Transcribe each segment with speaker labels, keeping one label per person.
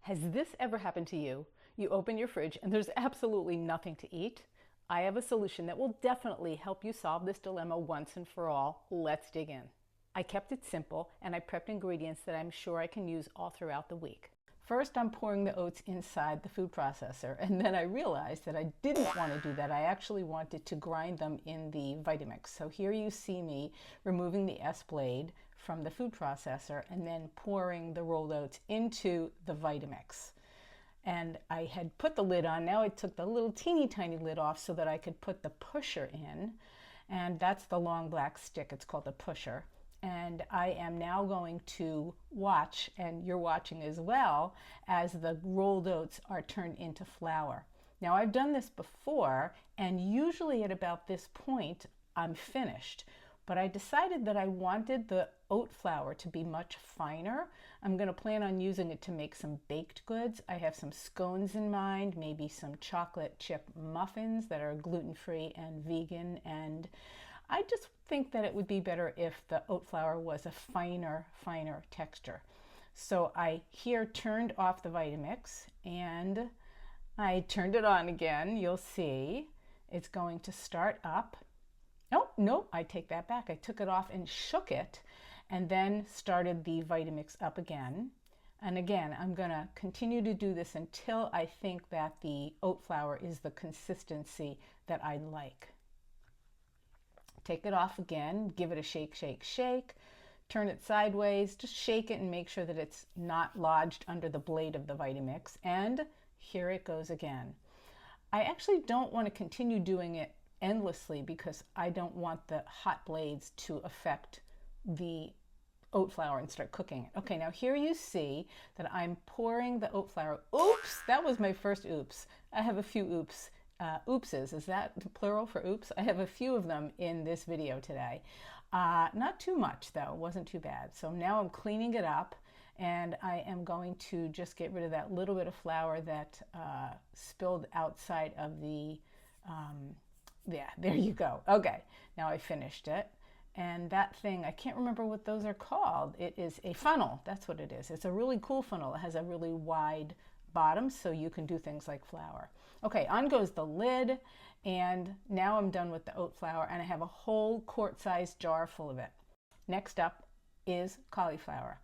Speaker 1: Has this ever happened to you? You open your fridge and there's absolutely nothing to eat? I have a solution that will definitely help you solve this dilemma once and for all. Let's dig in. I kept it simple and I prepped ingredients that I'm sure I can use all throughout the week. First, I'm pouring the oats inside the food processor, and then I realized that I didn't want to do that. I actually wanted to grind them in the Vitamix. So here you see me removing the S blade from the food processor and then pouring the rolled oats into the Vitamix. And I had put the lid on. Now I took the little teeny tiny lid off so that I could put the pusher in. And that's the long black stick. It's called a pusher. And I am now going to watch, and you're watching as well, as the rolled oats are turned into flour. Now I've done this before, and usually at about this point I'm finished. But I decided that I wanted the oat flour to be much finer. I'm going to plan on using it to make some baked goods. I have some scones in mind, maybe some chocolate chip muffins that are gluten-free and vegan, and I just think that it would be better if the oat flour was a finer texture. So I here turned off the Vitamix and I turned it on again. You'll see it's going to start up. Oh, no, I take that back. I took it off and shook it and then started the Vitamix up again. And again, I'm going to continue to do this until I think that the oat flour is the consistency that I like. Take it off again, give it a shake, shake, shake, turn it sideways, just shake it and make sure that it's not lodged under the blade of the Vitamix, and here it goes again. I actually don't want to continue doing it endlessly because I don't want the hot blades to affect the oat flour and start cooking it. Okay, now here you see that I'm pouring the oat flour. Oops, that was my first oops. I have a few oops. Oopses, is that plural for oops? I have a few of them in this video today. Not too much though, wasn't too bad. So now I'm cleaning it up and I am going to just get rid of that little bit of flour that spilled outside of the, yeah, there you go. Okay, now I finished it. And that thing, I can't remember what those are called. It is a funnel, that's what it is. It's a really cool funnel. It has a really wide bottom so you can do things like flour. Okay, on goes the lid, and now I'm done with the oat flour and I have a whole quart-sized jar full of it. Next up is cauliflower.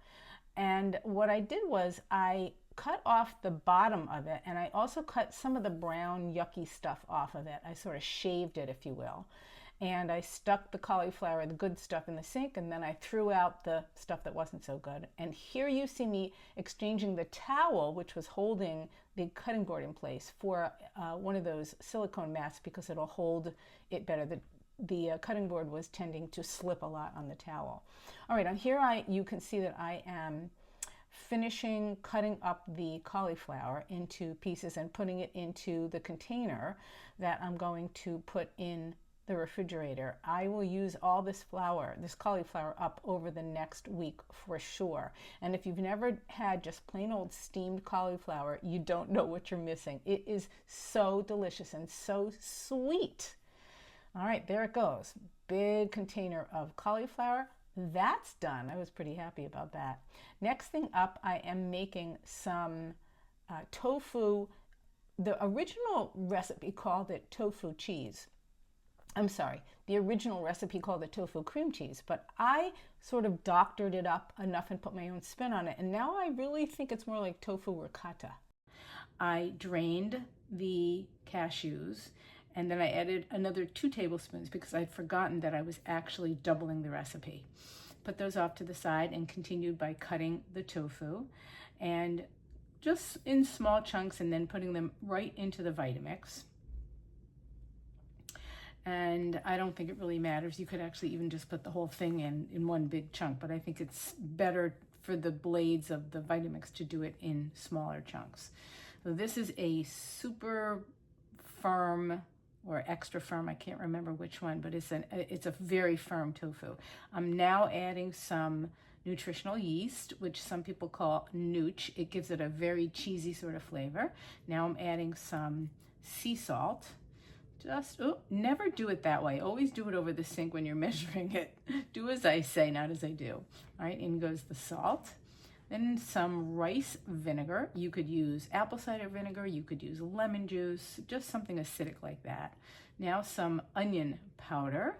Speaker 1: And what I did was I cut off the bottom of it and I also cut some of the brown yucky stuff off of it. I sort of shaved it, if you will. And I stuck the cauliflower, the good stuff, in the sink, and then I threw out the stuff that wasn't so good. And here you see me exchanging the towel, which was holding the cutting board in place, for one of those silicone mats because it'll hold it better. The cutting board was tending to slip a lot on the towel. All right, on here you can see that I am finishing cutting up the cauliflower into pieces and putting it into the container that I'm going to put in the refrigerator. I will use all this cauliflower up over the next week for sure. And if you've never had just plain old steamed cauliflower, you don't know what you're missing. It is so delicious and so sweet. All right, there it goes. Big container of cauliflower. That's done. I was pretty happy about that. Next thing up, I am making some tofu. The original recipe called it tofu cheese. I'm sorry, the original recipe called it tofu cream cheese, but I sort of doctored it up enough and put my own spin on it, and now I really think it's more like tofu ricotta. I drained the cashews, and then I added another 2 tablespoons because I'd forgotten that I was actually doubling the recipe. Put those off to the side and continued by cutting the tofu, and just in small chunks, and then putting them right into the Vitamix. And I don't think it really matters. You could actually even just put the whole thing in one big chunk, but I think it's better for the blades of the Vitamix to do it in smaller chunks. So this is a super firm or extra firm, I can't remember which one, but it's a very firm tofu. I'm now adding some nutritional yeast, which some people call nooch. It gives it a very cheesy sort of flavor. Now I'm adding some sea salt. Just, never do it that way. Always do it over the sink when you're measuring it. Do as I say, not as I do. All right, in goes the salt. Then some rice vinegar. You could use apple cider vinegar, you could use lemon juice, just something acidic like that. Now some onion powder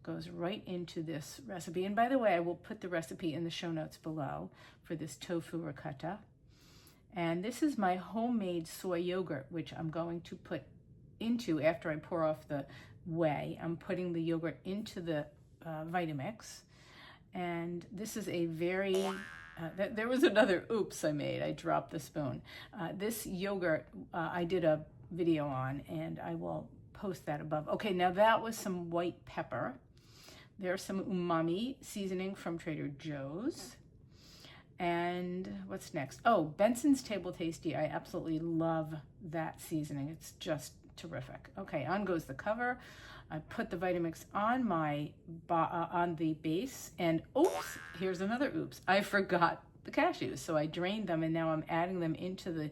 Speaker 1: goes right into this recipe. And by the way, I will put the recipe in the show notes below for this tofu ricotta. And this is my homemade soy yogurt, which I'm going to put into, after I pour off the whey, I'm putting the yogurt into the Vitamix. And this is a very, there was another oops I made. I dropped the spoon. This yogurt I did a video on, and I will post that above. Okay, now that was some white pepper. There's some umami seasoning from Trader Joe's. And what's next? Oh, Benson's Table Tasty. I absolutely love that seasoning. It's just terrific. Okay, on goes the cover. I put the Vitamix on on the base, and oops, here's another oops. I forgot the cashews, so I drained them, and now I'm adding them into the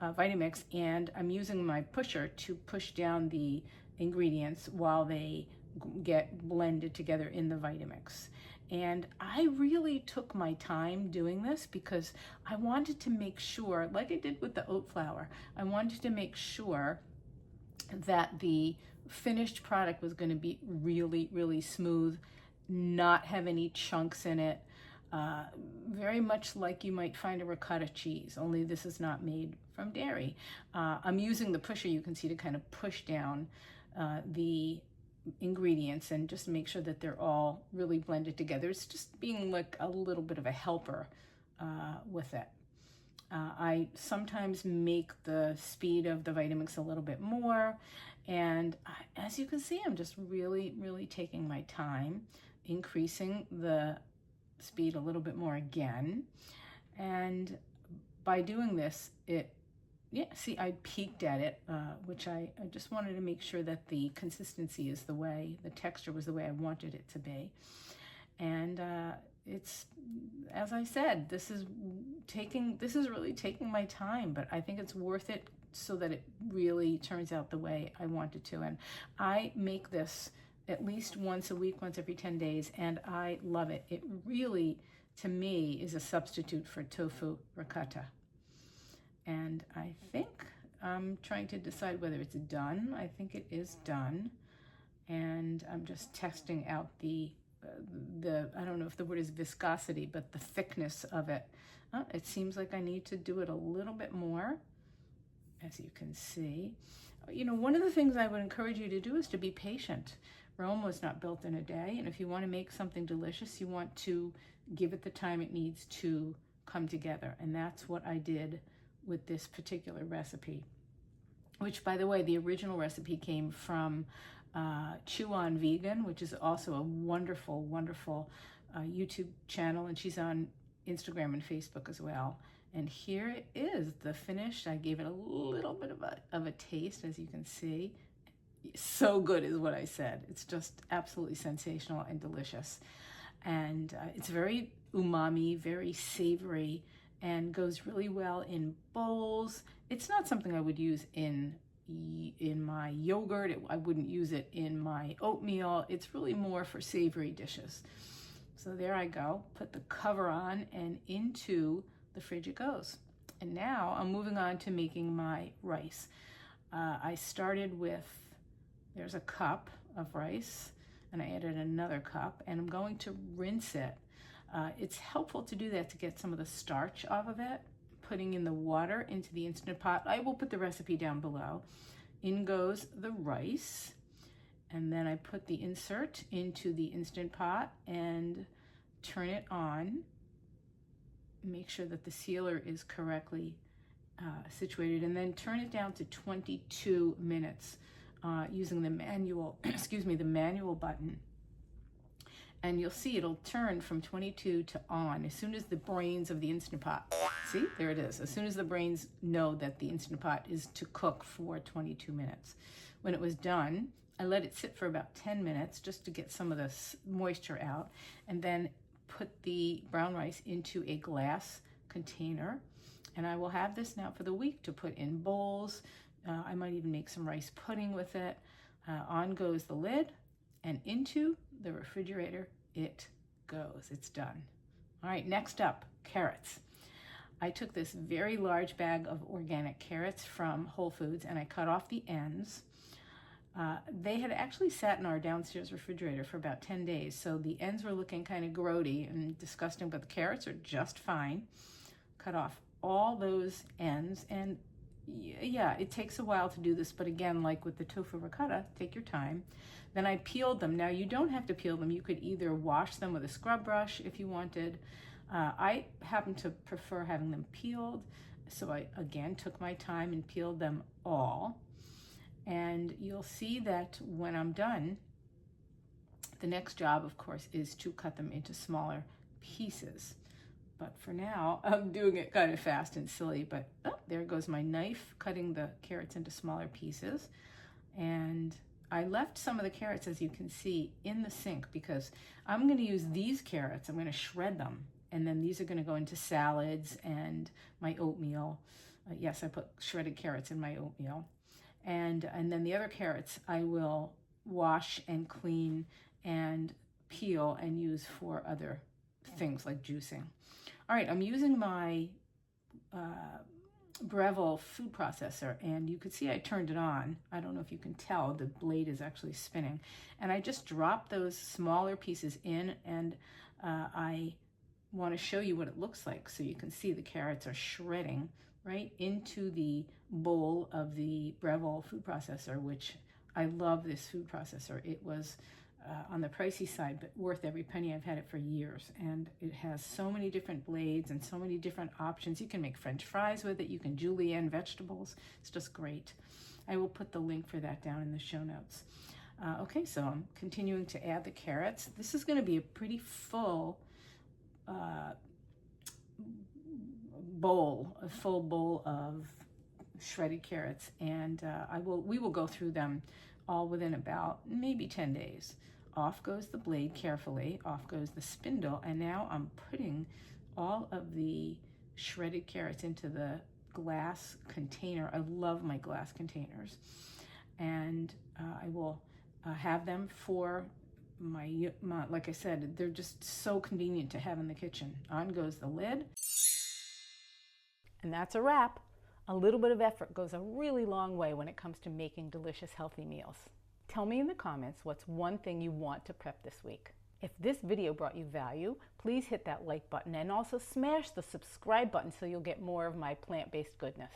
Speaker 1: Vitamix, and I'm using my pusher to push down the ingredients while they get blended together in the Vitamix. And I really took my time doing this because I wanted to make sure, like I did with the oat flour, I wanted to make sure that the finished product was going to be really, really smooth, not have any chunks in it. Very much like you might find a ricotta cheese, only this is not made from dairy. I'm using the pusher, you can see, to kind of push down the ingredients and just make sure that they're all really blended together. It's just being like a little bit of a helper with it. I sometimes make the speed of the Vitamix a little bit more, and as you can see, I'm just really, really taking my time, increasing the speed a little bit more again. And by doing this, see, I peeked at it, which I just wanted to make sure that the consistency is the texture was the way I wanted it to be. And it's, as I said, this is really taking my time, but I think it's worth it so that it really turns out the way I want it to. And I make this at least once a week, once every 10 days, and I love it. It really, to me, is a substitute for tofu ricotta. And I think I'm trying to decide whether it's done. I think it is done. And I'm just testing out the I don't know if the word is viscosity, but the thickness of it. It seems like I need to do it a little bit more, as you can see. You know, one of the things I would encourage you to do is to be patient. Rome was not built in a day, and if you want to make something delicious, you want to give it the time it needs to come together. And that's what I did with this particular recipe, which, by the way, the original recipe came from Chew On Vegan, which is also a wonderful, wonderful YouTube channel, and she's on Instagram and Facebook as well. And here it is, the finish. I gave it a little bit of a taste, as you can see. So good is what I said. It's just absolutely sensational and delicious. And it's very umami, very savory, and goes really well in bowls. It's not something I would use in my yogurt. I wouldn't use it in my oatmeal. It's really more for savory dishes. So there I go. Put the cover on, and into the fridge it goes. And now I'm moving on to making my rice. I started with, there's a cup of rice, and I added another cup, and I'm going to rinse it. It's helpful to do that to get some of the starch off of it. Putting in the water into the Instant Pot. I will put the recipe down below. In goes the rice, and then I put the insert into the Instant Pot and turn it on. Make sure that the sealer is correctly situated, and then turn it down to 22 minutes using the manual, the manual button. And you'll see it'll turn from 22 to on as soon as the brains of the Instant Pot, see, there it is. As soon as the brains know that the Instant Pot is to cook for 22 minutes. When it was done, I let it sit for about 10 minutes just to get some of the moisture out, and then put the brown rice into a glass container. And I will have this now for the week to put in bowls. I might even make some rice pudding with it. On goes the lid, and into the refrigerator it goes. It's done. All right, next up, carrots. I took this very large bag of organic carrots from Whole Foods and I cut off the ends. They had actually sat in our downstairs refrigerator for about 10 days, so the ends were looking kind of grody and disgusting, but the carrots are just fine. Cut off all those ends, and yeah, it takes a while to do this, but again, like with the tofu ricotta, take your time. Then I peeled them. Now you don't have to peel them. You could either wash them with a scrub brush if you wanted. I happen to prefer having them peeled, so I again took my time and peeled them all. And you'll see that when I'm done, the next job, of course, is to cut them into smaller pieces. But for now, I'm doing it kind of fast and silly, but oh, there goes my knife cutting the carrots into smaller pieces. And I left some of the carrots, as you can see, in the sink because I'm going to use these carrots. I'm going to shred them. And then these are going to go into salads and my oatmeal. Yes, I put shredded carrots in my oatmeal. And then the other carrots I will wash and clean and peel and use for other things like juicing. All right, I'm using my Breville food processor, and you could see I turned it on. I don't know if you can tell, the blade is actually spinning. And I just dropped those smaller pieces in, and I want to show you what it looks like so you can see the carrots are shredding right into the bowl of the Breville food processor, which I love this food processor. It was on the pricey side, but worth every penny. I've had it for years, and it has so many different blades and so many different options. You can make French fries with it. You can julienne vegetables. It's just great. I will put the link for that down in the show notes. Okay, so I'm continuing to add the carrots. This is going to be a pretty full full bowl of shredded carrots, and we will go through them all within about maybe 10 days. Off goes the blade carefully, off goes the spindle, and now I'm putting all of the shredded carrots into the glass container. I love my glass containers, and I will have them for my, like I said, they're just so convenient to have in the kitchen. On goes the lid. And that's a wrap. A little bit of effort goes a really long way when it comes to making delicious, healthy meals. Tell me in the comments what's one thing you want to prep this week. If this video brought you value, please hit that like button and also smash the subscribe button so you'll get more of my plant-based goodness.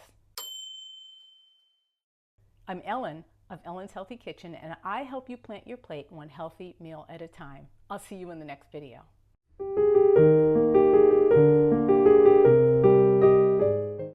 Speaker 1: I'm Ellen of Ellen's Healthy Kitchen, and I help you plant your plate one healthy meal at a time. I'll see you in the next video.